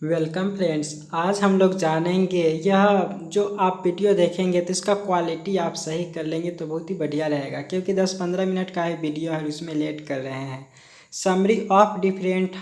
Welcome friends. आज हम लोग जानेंगे यह जो आप वीडियो देखेंगे तो इसका क्वालिटी आप सही कर लेंगे तो बहुत ही बढ़िया रहेगा, क्योंकि 10-15 मिनट का ही वीडियो है, उसमें लेट कर रहे हैं। समरी ऑफ डिफरेंट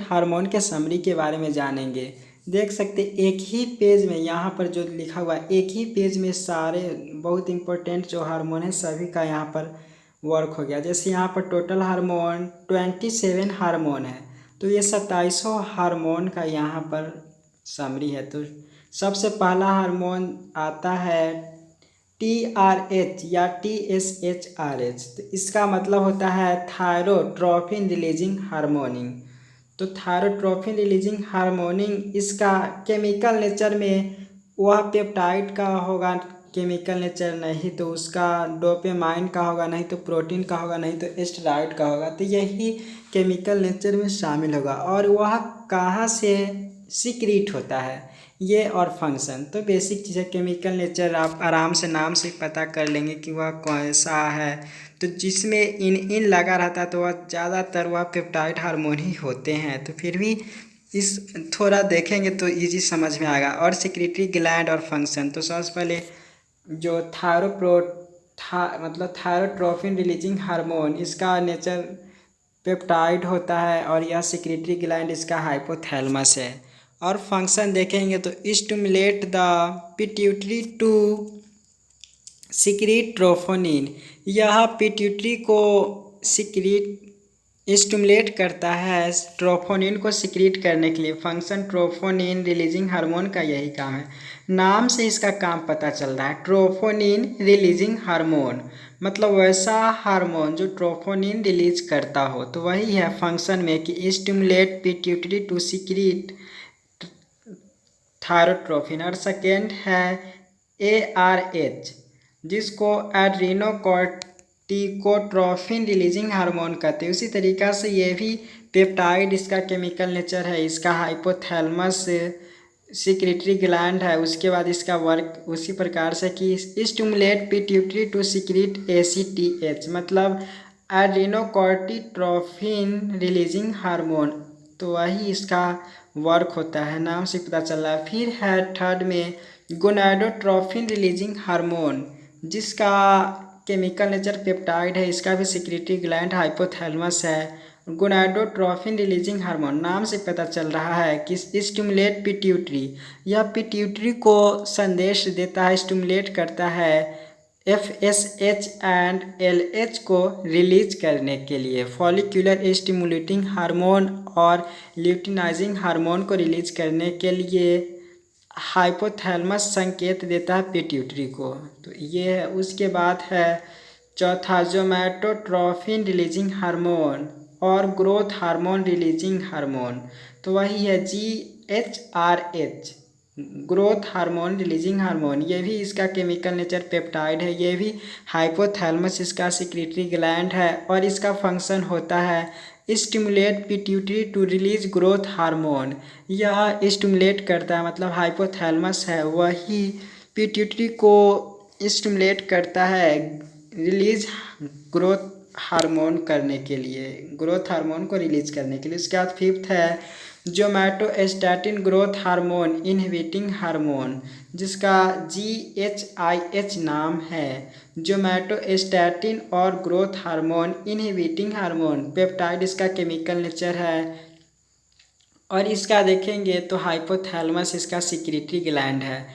हार्मोन के समरी के बारे में जानेंगे। देख सकते एक ही पेज में यहाँ पर जो लिखा हुआ है, एक ही पेज में सारे बहुत इंपॉर्टेंट जो हार्मोन है सभी का यहाँ पर वर्क हो गया। जैसे यहाँ पर टोटल हार्मोन 27 हार्मोन है, तो ये 27 हार्मोन का यहाँ पर समरी है। तो सबसे पहला हार्मोन आता है TRH या TSHRH। तो इसका मतलब होता है थायरोट्रोपिन रिलीजिंग हार्मोनिन। तो थायरोट्रोपिन रिलीजिंग हार्मोनिन इसका केमिकल नेचर में वह पेप्टाइड का होगा, केमिकल नेचर नहीं तो उसका डोपामाइन का होगा, नहीं तो प्रोटीन का होगा, नहीं तो स्टेरॉइड का होगा। तो यही केमिकल नेचर में शामिल होगा। और वह कहाँ से सीक्रेट होता है ये और फंक्शन, तो बेसिक चीज़ है। केमिकल नेचर आप आराम से नाम से पता कर लेंगे कि वह कैसा है। तो जिसमें इन लगा रहता है तो वह ज़्यादातर वह पेप्टाइड हार्मोन ही होते हैं। तो फिर भी इस थोड़ा देखेंगे तो इजी समझ में आएगा। और सिक्रेटरी ग्लैंड और फंक्शन, तो सबसे पहले जो मतलब थायरोट्रोपिन रिलीजिंग हार्मोन, इसका नेचर पेप्टाइड होता है और यह सिक्रेटरी ग्लैंड इसका हाइपोथैलेमस है। और फंक्शन देखेंगे तो stimulate the pituitary to secrete trophonin. यह पिट्यूटरी को सिक्रीट स्टिमुलेट करता है ट्रोफोनिन को सिक्रीट करने के लिए। फंक्शन ट्रोफोनिन रिलीजिंग हार्मोन का यही काम है। नाम से इसका काम पता चल रहा है, ट्रोफोनिन रिलीजिंग हार्मोन, मतलब वैसा हार्मोन जो ट्रोफोनिन रिलीज करता हो। तो वही है फंक्शन में कि stimulate pituitary to secrete thyrotropin. और सेकेंड है ARH, जिसको एड्रीनोकोर्टिकोट्रोफिन रिलीजिंग हार्मोन कहते हैं। उसी तरीक़ा से ये भी पेप्टाइड इसका केमिकल नेचर है, इसका हाइपोथैलेमस सिक्रेटरी ग्लैंड है। उसके बाद इसका वर्क उसी प्रकार से कि stimulate pituitary to secrete ACTH, मतलब एड्रीनोकोर्टिकोट्रोफिन रिलीजिंग हार्मोन। तो वही इसका वर्क होता है, नाम से पता चल रहा है। फिर है थर्ड में गोनाडोट्रोफिन रिलीजिंग हार्मोन, जिसका केमिकल नेचर पेप्टाइड है, इसका भी सिक्रेटरी ग्लैंड हाइपोथैलेमस है। गोनाडोट्रोफिन रिलीजिंग हार्मोन, नाम से पता चल रहा है कि स्टिमुलेट पिट्यूटरी, यह पिट्यूटरी को संदेश देता है, स्टिमुलेट करता है FSH एंड LH को रिलीज करने के लिए। फॉलिक्यूलर स्टिमुलेटिंग हार्मोन और ल्यूटिनाइजिंग हार्मोन को रिलीज करने के लिए हाइपोथैलेमस संकेत देता है पिट्यूटरी को। तो ये है। उसके बाद है चौथा जोमैटोट्रोफिन रिलीजिंग हार्मोन और ग्रोथ हार्मोन रिलीजिंग हार्मोन। तो वही है GHRH, growth hormone releasing hormone. ये भी इसका केमिकल नेचर पेप्टाइड है, ये भी हाइपोथैलेमस इसका सिक्रेटरी ग्लैंड है। और इसका फंक्शन होता है stimulate pituitary to release growth hormone. यह स्टिमुलेट करता है, मतलब हाइपोथैलेमस है वही पिट्यूटरी को स्टिमुलेट करता है रिलीज ग्रोथ हार्मोन करने के लिए, ग्रोथ हार्मोन को रिलीज करने के लिए। उसके बाद फिफ्थ है जोमैटोस्टैटिन ग्रोथ हार्मोन इनहिबिटिंग हार्मोन, जिसका GHIH नाम है। जोमैटोस्टैटिन और growth hormone inhibiting hormone, peptide इसका केमिकल नेचर है। और इसका देखेंगे तो हाइपोथैलेमस इसका सिक्रेटरी ग्लैंड है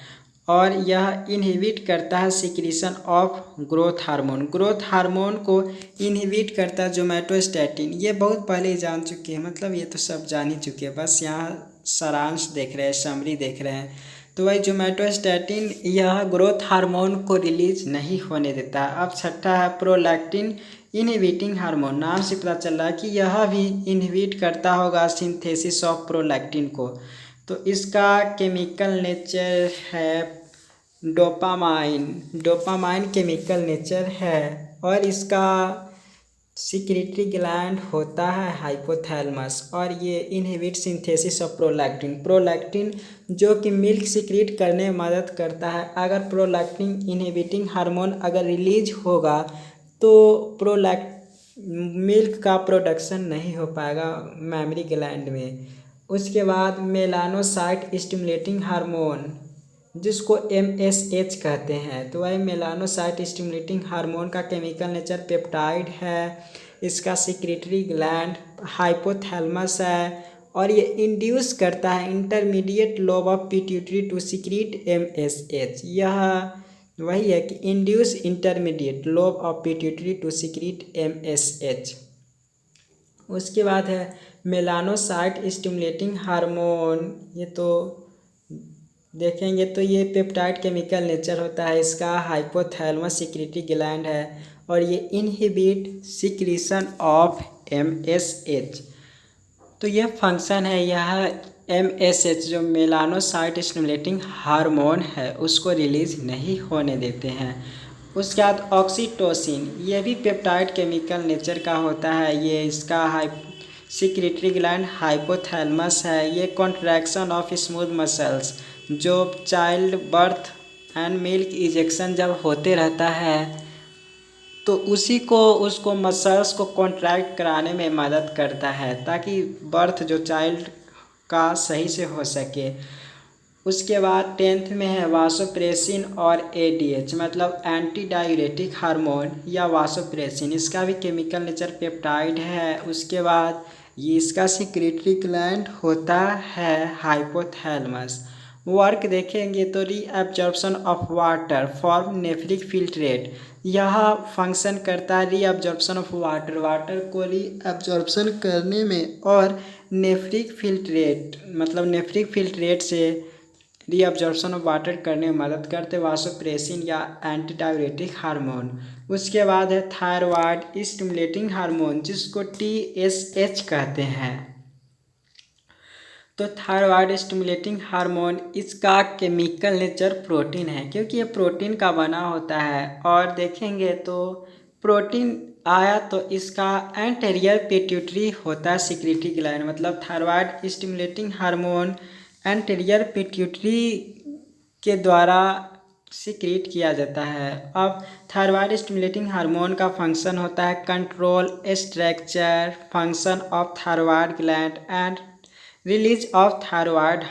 और यह इनहिबिट करता है secretion of growth hormone. Growth hormone को इनहिबिट करता है जोमैटोस्टैटिन। ये बहुत पहले ही जान चुके हैं, मतलब ये तो सब जान ही चुके हैं, बस यहाँ सारांश देख रहे हैं, समरी देख रहे हैं। तो वही जोमैटोस्टैटिन यह ग्रोथ हार्मोन को रिलीज नहीं होने देता। अब छठा है प्रोलैक्टिन इनहिबिटिंग हार्मोन, नाम से पता चल रहा है कि यह भी इनहिबिट करता होगा सिंथेसिस ऑफ प्रोलैक्टिन को। तो इसका केमिकल नेचर है डोपामाइन, डोपामाइन केमिकल नेचर है। और इसका सिक्रेटरी ग्लैंड होता है हाइपोथैलेमस और ये inhibit synthesis of prolactin. Prolactin जो कि मिल्क सिक्रेट करने में मदद करता है। अगर प्रोलैक्टिन इनहिबिटिंग हार्मोन अगर रिलीज होगा तो मिल्क का प्रोडक्शन नहीं हो पाएगा मेमरी ग्लैंड में। उसके बाद मेलानोसाइट स्टिमुलेटिंग हार्मोन जिसको MSH कहते हैं, तो वह मेलानोसाइट स्टिमुलेटिंग हार्मोन का केमिकल नेचर पेप्टाइड है। इसका सिक्रेटरी ग्लैंड हाइपोथैलेमस है और ये इंड्यूस करता है intermediate lobe of pituitary to secrete MSH। यह वही है कि induce intermediate lobe of pituitary to secrete MSH। उसके बाद है मेलानोसाइट स्टिमुलेटिंग हार्मोन। ये तो देखेंगे तो ये पेप्टाइड केमिकल नेचर होता है, इसका हाइपोथैलेमस सिक्रेटरी ग्लैंड है और ये इनहिबिट सिक्रीशन ऑफ MSH। तो यह फंक्शन है, यह MSH जो मेलानोसाइट स्टिमुलेटिंग हार्मोन है उसको रिलीज नहीं होने देते हैं। उसके बाद ऑक्सीटोसिन, ये भी पेप्टाइड केमिकल नेचर का होता है। ये इसका सिक्रेटरी ग्लैंड हाइपोथैलेमस है। ये कॉन्ट्रैक्शन ऑफ स्मूथ मसल्स, जो child birth and milk injection जब होते रहता है तो उसको मसल्स को कॉन्ट्रैक्ट कराने में मदद करता है ताकि बर्थ जो चाइल्ड का सही से हो सके। उसके बाद 10th में है वासोप्रेसिन और ADH मतलब एंटी डायूरेटिक हार्मोन या वासोप्रेसिन, इसका भी केमिकल नेचर पेप्टाइड है। उसके बाद ये इसका सिक्रेटरी ग्लैंड होता है हाइपोथैलेमस। वर्क देखेंगे तो reabsorption of water form nephric filtrate, यह फंक्शन करता है रीअब्जॉर्प्शन ऑफ वाटर को रीअब्जॉर्प्शन करने में और नेफ्रिक फिल्ट्रेट मतलब नेफ्रिक फिल्ट्रेट से रीअब्जॉर्प्शन ऑफ वाटर करने में मदद करते वासोप्रेसिन या एंटी डायूरेटिक हार्मोन। उसके बाद है थायराइड स्टिमुलेटिंग हार्मोन जिसको TSH कहते हैं। तो थायराइड स्टिमुलेटिंग हार्मोन इसका केमिकल नेचर प्रोटीन है क्योंकि ये प्रोटीन का बना होता है। और देखेंगे तो प्रोटीन आया तो इसका एंटेरियर पिट्यूटरी होता है सिक्रेटरी ग्लैंड, मतलब thyroid stimulating hormone anterior pituitary के द्वारा सिक्रेट किया जाता है। अब थायराइड स्टिमुलेटिंग हार्मोन का फंक्शन होता है control structure function of thyroid gland and release of thyroid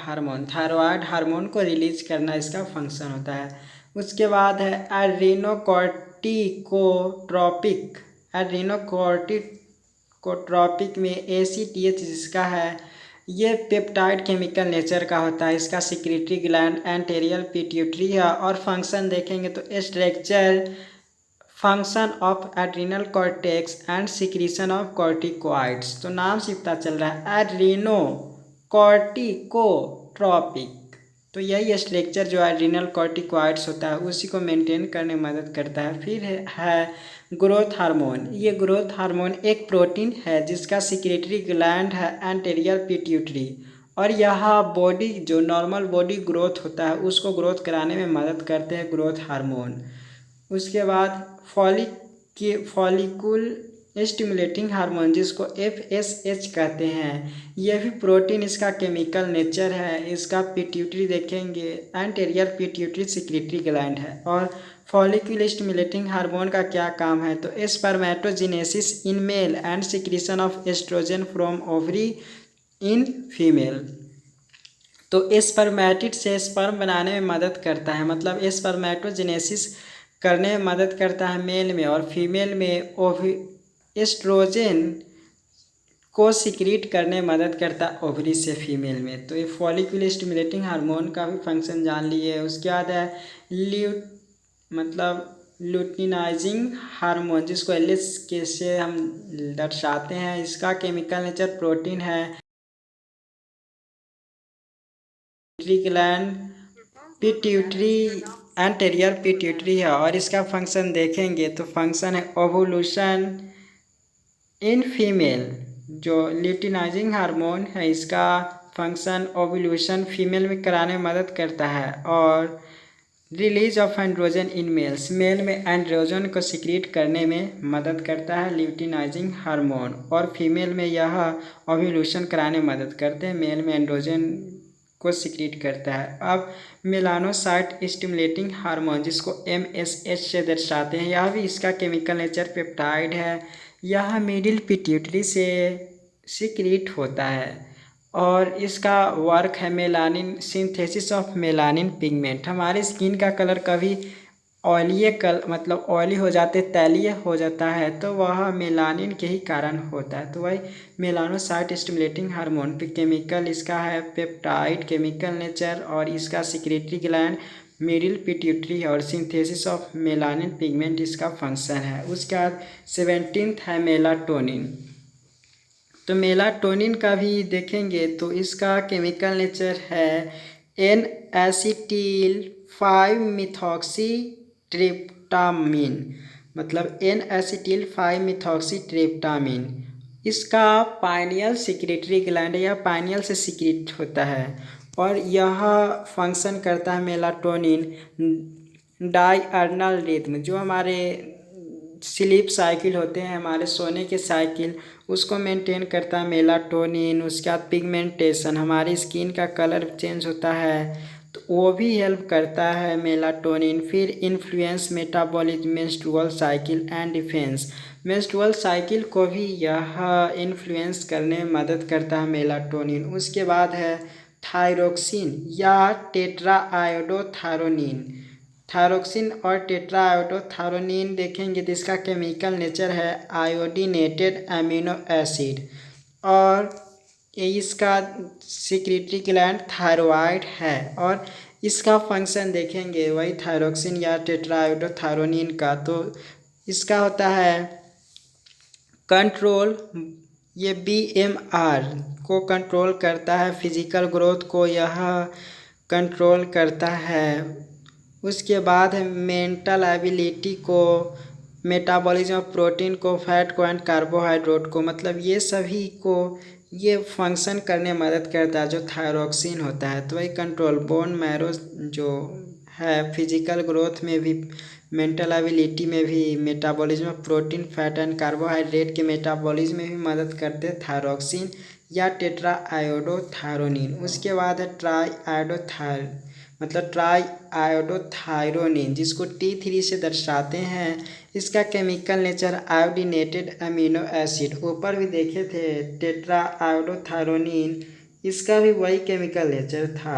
hormone को रिलीज करना इसका फंक्शन होता है। उसके बाद है एड्रीनोकॉर्टिकोट्रॉपिक में ACTH जिसका है ये पेप्टाइड केमिकल नेचर का होता है। इसका सिक्रेटरी ग्लैंड एंटेरियर पिट्यूटरी है और फंक्शन देखेंगे तो structure function of adrenal cortex and secretion of corticoids. तो नाम से पता चल रहा है एड्रीनो कॉर्टिकोट्रॉपिक, तो यही स्ट्रक्चर जो एड्रिनल कॉर्टिकॉइड्स होता है उसी को मेंटेन करने में मदद करता है। फिर है ग्रोथ हार्मोन, ये ग्रोथ हार्मोन एक प्रोटीन है जिसका सिक्रेटरी ग्लैंड है एंटेरियर पिट्यूटरी और यह बॉडी जो नॉर्मल बॉडी ग्रोथ होता है उसको ग्रोथ कराने में मदद करते हैं ग्रोथ हार्मोन। उसके बाद फॉलिकुल स्टिमुलेटिंग हार्मोन जिसको FSH कहते हैं, यह भी प्रोटीन इसका केमिकल नेचर है। इसका पिट्यूटरी देखेंगे एंटेरियर पिट्यूटरी सिक्रेटरी ग्लैंड है। और फॉलिकुल स्टिमुलेटिंग हार्मोन का क्या काम है तो spermatogenesis in male and secretion of oestrogen from ovary in female, तो स्पर्मेटिड से स्पर्म बनाने में मदद करता है, मतलब स्पर्मेटोजेनेसिस करने में मदद करता है मेल में और फीमेल में एस्ट्रोजन को सिक्रीट करने में मदद करता है ओवरी से फीमेल में। तो ये फॉलिकुल स्टिमुलेटिंग हार्मोन का भी फंक्शन जान लिए। उसके बाद है लुटिनाइजिंग हार्मोन जिसको LH के से हम दर्शाते हैं। इसका केमिकल नेचर प्रोटीन है ग्लैंड पिट्यूटरी एंटेरियर पिट्यूटरी है और इसका फंक्शन देखेंगे तो फंक्शन है ओवुलेशन इन फीमेल। जो ल्यूटिनाइजिंग हार्मोन है इसका फंक्शन ओवुलेशन फीमेल में कराने में मदद करता है और release of androgen in males, male में एंड्रोजन को सिक्रीट करने में मदद करता है ल्यूटिनाइजिंग हार्मोन और फीमेल में यह ओवुलेशन कराने में मदद करते हैं, मेल में एंड्रोजन को सिक्रीट करता है। अब मेलानोसाइट स्टिमुलेटिंग हार्मोन जिसको MSH से दर्शाते हैं, यह भी इसका केमिकल नेचर पेप्टाइड है। यह मिडिल पिट्यूटरी से सिक्रीट होता है और इसका वर्क है melanin, synthesis of melanin pigment. हमारे स्किन का कलर कभी ऑयली मतलब ऑयली हो जाते, तैलीय हो जाता है, तो वह मेलानिन के ही कारण होता है। तो वही मेलानोसाइट स्टिमुलेटिंग हार्मोन केमिकल इसका है पेप्टाइड केमिकल नेचर, और इसका सिक्रेटरी ग्लैंड मिडिल पिट्यूटरी, और सिंथेसिस ऑफ मेलानिन पिगमेंट इसका फंक्शन है। उसके बाद 17th है मेलाटोनिन। तो मेलाटोनिन का भी देखेंगे तो इसका केमिकल नेचर है एन एसिटिल 5 मिथॉक्सी ट्रिप्टामिन, मतलब एन एसिटिल 5 मिथॉक्सी ट्रिप्टामिन। इसका पाइनियल सिक्रेटरी ग्लैंड या पाइनियल से सिक्रेट होता है, और यह फंक्शन करता है मेलाटोनिन डायअर्नल रिथम, जो हमारे स्लीप साइकिल होते हैं, हमारे सोने के साइकिल, उसको मेंटेन करता है मेलाटोनिन। उसके बाद पिगमेंटेशन, हमारी स्किन का कलर चेंज होता है तो वो भी हेल्प करता है मेलाटोनिन। फिर influence metabolism, menstrual cycle and defence, menstrual cycle को भी यह इन्फ्लुएंस करने में मदद करता है मेलाटोनिन। उसके बाद है थायरोक्सिन या टेट्राआयोडोथायरोनिन। थायरोक्सिन और टेट्राआयोडोथायरोनिन देखेंगे तो इसका केमिकल नेचर है आयोडीनेटेड अमीनो एसिड, और ये इसका सिक्रेटरी ग्लैंड थायरॉइड है। और इसका फंक्शन देखेंगे वही थायरोक्सिन या टेट्राआयोडोथायरोनिन का, तो इसका होता है कंट्रोल, ये BMR को कंट्रोल करता है, फिजिकल ग्रोथ को यह कंट्रोल करता है। उसके बाद है मेंटल एबिलिटी को, मेटाबॉलिज्म ऑफ प्रोटीन को, फैट को एंड कार्बोहाइड्रेट को, मतलब ये सभी को ये फंक्शन करने में मदद करता है जो थायरोक्सिन होता है। तो वही कंट्रोल बोन मैरो जो है, फिजिकल ग्रोथ में भी, मेंटल एबिलिटी में भी, metabolism of protein fat and carbohydrate के मेटाबॉलिज्म में भी मदद करते हैं थायरोक्सिन या टेट्राआयोडोथायरोनिन। उसके बाद है ट्राई आयोडोथायरोनिन, जिसको T3 से दर्शाते हैं। इसका chemical nature iodinated amino acid, ऊपर भी देखे थे टेट्राआयोडोथायरोनिन, इसका भी वही केमिकल नेचर था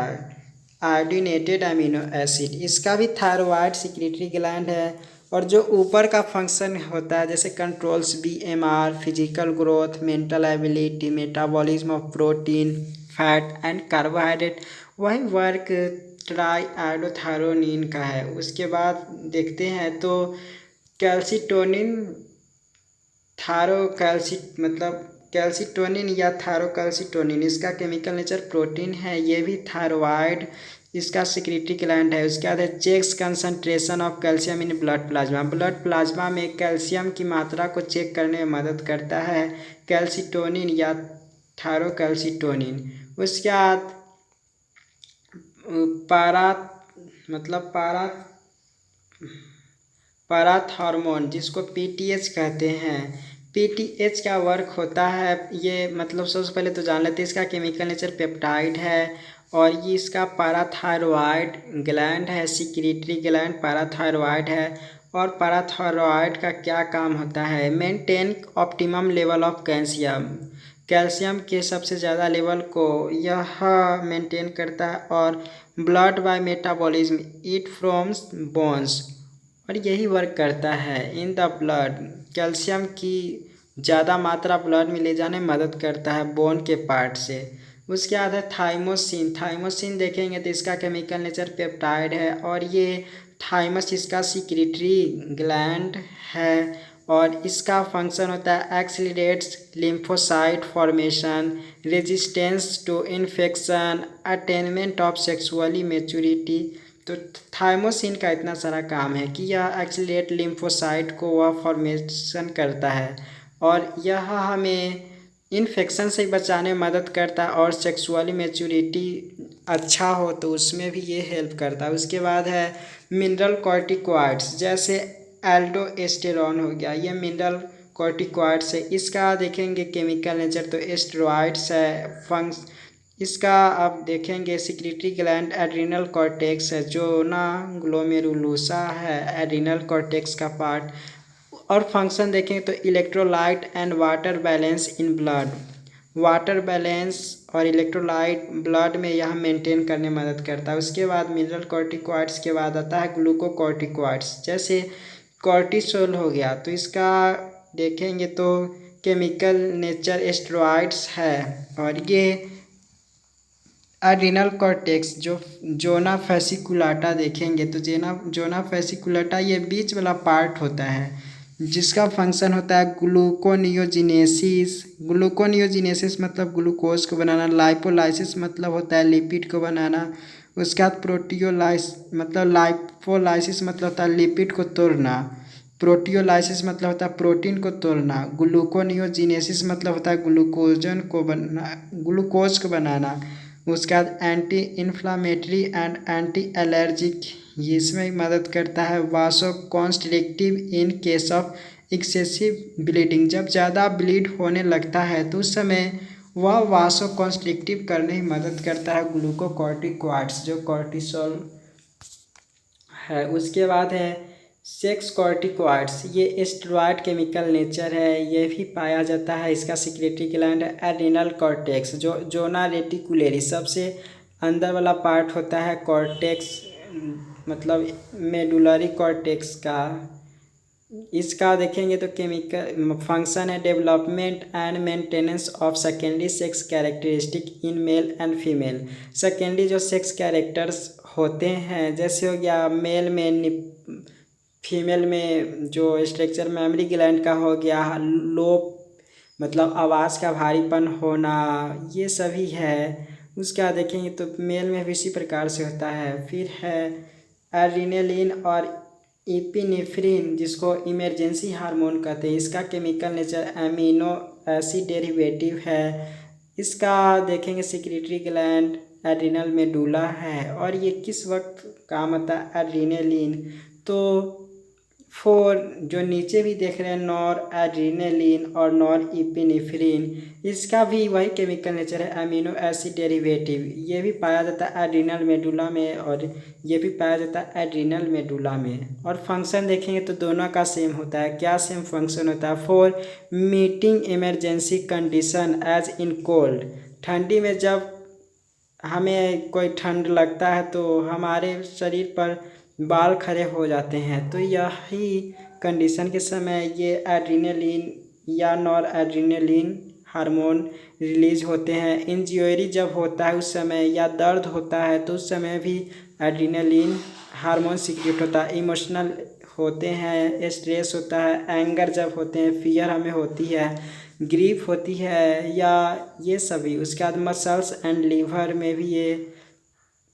आयोडीनेटेड अमीनो एसिड। इसका भी थायरॉइड सिक्रेटरी ग्लैंड है, और जो ऊपर का फंक्शन होता है जैसे controls BMR, physical growth, mental ability, metabolism of protein fat and carbohydrate, वही वर्क ट्राईआयोडोथायरोनिन का है। उसके बाद देखते हैं तो कैल्सिटोनिन मतलब कैल्सिटोनिन या थायरोकैल्सिटोनिन, इसका केमिकल नेचर प्रोटीन है, ये भी थायरॉइड इसका सिक्रेटरी ग्लैंड है। उसके बाद है checks concentration of calcium in blood plasma, blood plasma में कैल्शियम की मात्रा को चेक करने में मदद करता है कैल्सिटोनिन या थायरोकैल्सिटोनिन। उसके बाद पारा मतलब पाराथॉर्मोन, जिसको PTH कहते हैं। PTH का वर्क होता है, ये मतलब सबसे पहले तो जान लेते हैं इसका केमिकल नेचर पेप्टाइड है, और ये इसका पाराथायरॉइड ग्लैंड है, सिक्रेटरी ग्लैंड पाराथायरॉइड है। और पाराथायरॉइड का क्या काम होता है, maintain optimum level of calcium, calcium के सबसे ज़्यादा लेवल को यह मेंटेन करता है। और blood bye metabolism it firms bones, और यही वर्क करता है इन द ब्लड, कैल्शियम की ज़्यादा मात्रा ब्लड में ले जाने में मदद करता है बोन के पार्ट से। उसके बाद है थाइमोसिन, थाइमोसिन देखेंगे तो इसका केमिकल नेचर पेप्टाइड है, और ये थाइमस इसका सिक्रेटरी ग्लैंड है, और इसका फंक्शन होता है accelerates lymphocyte formation, resistance to infection, attainment of sexually maturity. तो थाइमोसिन का इतना सारा काम है कि यह एक्सीलरेट लिम्फोसाइट को वह फॉर्मेशन करता है, और यह हमें इन्फेक्शन से बचाने में मदद करता है, और सेक्सुअली मैच्योरिटी अच्छा हो तो उसमें भी ये हेल्प करता है। उसके बाद है मिनरल कॉर्टिकॉइड्स, जैसे एल्डोस्टेरॉन हो गया, ये मिनरल कॉर्टिकॉइड्स है। इसका देखेंगे केमिकल नेचर तो एस्टेरॉइड्स है। इसका आप देखेंगे सिक्रेटरी ग्लैंड एड्रिनल कॉर्टेक्स है, जो ना ग्लोमेरुलोसा है एड्रिनल कॉर्टेक्स का पार्ट। और फंक्शन देखें तो electrolyte and water balance in blood, water balance और इलेक्ट्रोलाइट ब्लड में यह मेंटेन करने में मदद करता है। उसके बाद मिनरल कॉर्टिकॉइड्स के बाद आता है ग्लूकोकॉर्टिकॉइड्स, जैसे कॉर्टिसोल हो गया। तो इसका देखेंगे तो केमिकल नेचर एस्टेरॉइड्स है, और ये एड्रिनल कॉर्टेक्स जो जोना फैसिकुलाटा देखेंगे तो जोना फैसिकुलाटा ये बीच वाला पार्ट होता है, जिसका फंक्शन होता है ग्लूकोनियोजिनेसिस। ग्लूकोनियोजिनेसिस मतलब ग्लूकोज को बनाना, लाइपोलाइसिस मतलब होता है लिपिड को बनाना। उसके बाद लाइपोलाइसिस मतलब होता है लिपिड को तोड़ना। प्रोटियोलाइसिस मतलब होता है प्रोटीन को तोड़ना। ग्लूकोनियोजिनेसिस मतलब होता है ग्लूकोज को बनाना। उसके बाद anti inflammatory and anti allergic, ये इसमें मदद करता है। Vaso constrictive in case of excessive bleeding, जब ज़्यादा ब्लीड होने लगता है तो उस समय वह वासो कॉन्स्ट्रिक्टिव करने में मदद करता है ग्लूकोकॉर्टिकॉइड्स जो कॉर्टिसोल है। उसके बाद है सेक्स कॉर्टिकॉइड्स, ये एस्टेरॉइड केमिकल नेचर है, ये भी पाया जाता है। इसका सिक्रेटरी ग्लैंड है एड्रिनल कॉर्टेक्स, जो जोना रेटिकुलेरिस सबसे अंदर वाला पार्ट होता है कॉर्टेक्स, मतलब मेडुलरी कॉर्टेक्स का। इसका देखेंगे तो केमिकल फंक्शन है development and maintenance of secondary sex characteristic in male and female. Secondary जो सेक्स कैरेक्टर्स होते हैं, जैसे हो गया मेल में, फीमेल में जो स्ट्रक्चर मेमोरी ग्लैंड का हो गया, लो मतलब आवाज़ का भारीपन होना, ये सभी है। उसका देखेंगे तो मेल में भी इसी प्रकार से होता है। फिर है एड्रेनालिन और इपिनेफ्रिन, जिसको इमरजेंसी हार्मोन कहते हैं। इसका chemical nature amino acid derivative है। इसका देखेंगे सिक्रेटरी ग्लैंड एड्रिनल मेडुला है, और ये किस वक्त काम आता है एड्रेनालिन तो फोर जो नीचे भी देख रहे हैं नॉर एड्रेनालिन और नॉर इपिनेफ्रिन, इसका भी वही केमिकल नेचर है अमीनो एसिड डेरिवेटिव। ये भी पाया जाता है एड्रिनल मेडुला में, और ये भी पाया जाता है एड्रिनल मेडुला में। और फंक्शन देखेंगे तो दोनों का सेम होता है। क्या सेम फंक्शन होता है? For meeting emergency condition as in cold, ठंडी में जब हमें कोई ठंड लगता है तो हमारे शरीर पर बाल खड़े हो जाते हैं, तो यही कंडीशन के समय ये एड्रेनालिन या नॉर एड्रेनालिन हार्मोन रिलीज होते हैं। इंज्यूरी जब होता है उस समय, या दर्द होता है तो उस समय भी एड्रेनालिन हार्मोन सीक्रेट होता है। इमोशनल होते हैं, स्ट्रेस होता है, एंगर जब होते हैं, फियर हमें होती है, ग्रीफ होती है, या ये सभी। उसके बाद मसल्स एंड लीवर में भी ये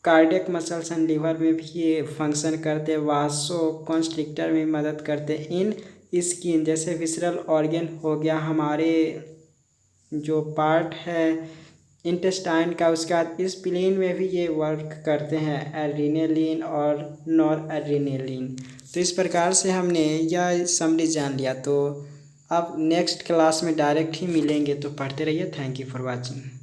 कार्डियक मसल्स एंड लीवर में भी ये फंक्शन करते हैं। वासो कॉन्स्ट्रिक्टर में मदद करते हैं। इन स्किन जैसे विसरल ऑर्गन हो गया, हमारे जो पार्ट है इंटेस्टाइन का, उसका स्प्लीन में भी ये वर्क करते हैं एड्रेनालिन और नॉर एड्रेनालिन। तो इस प्रकार से हमने यह समरी जान लिया। तो अब नेक्स्ट क्लास में डायरेक्ट ही मिलेंगे, तो पढ़ते रहिए। Thank you for watching.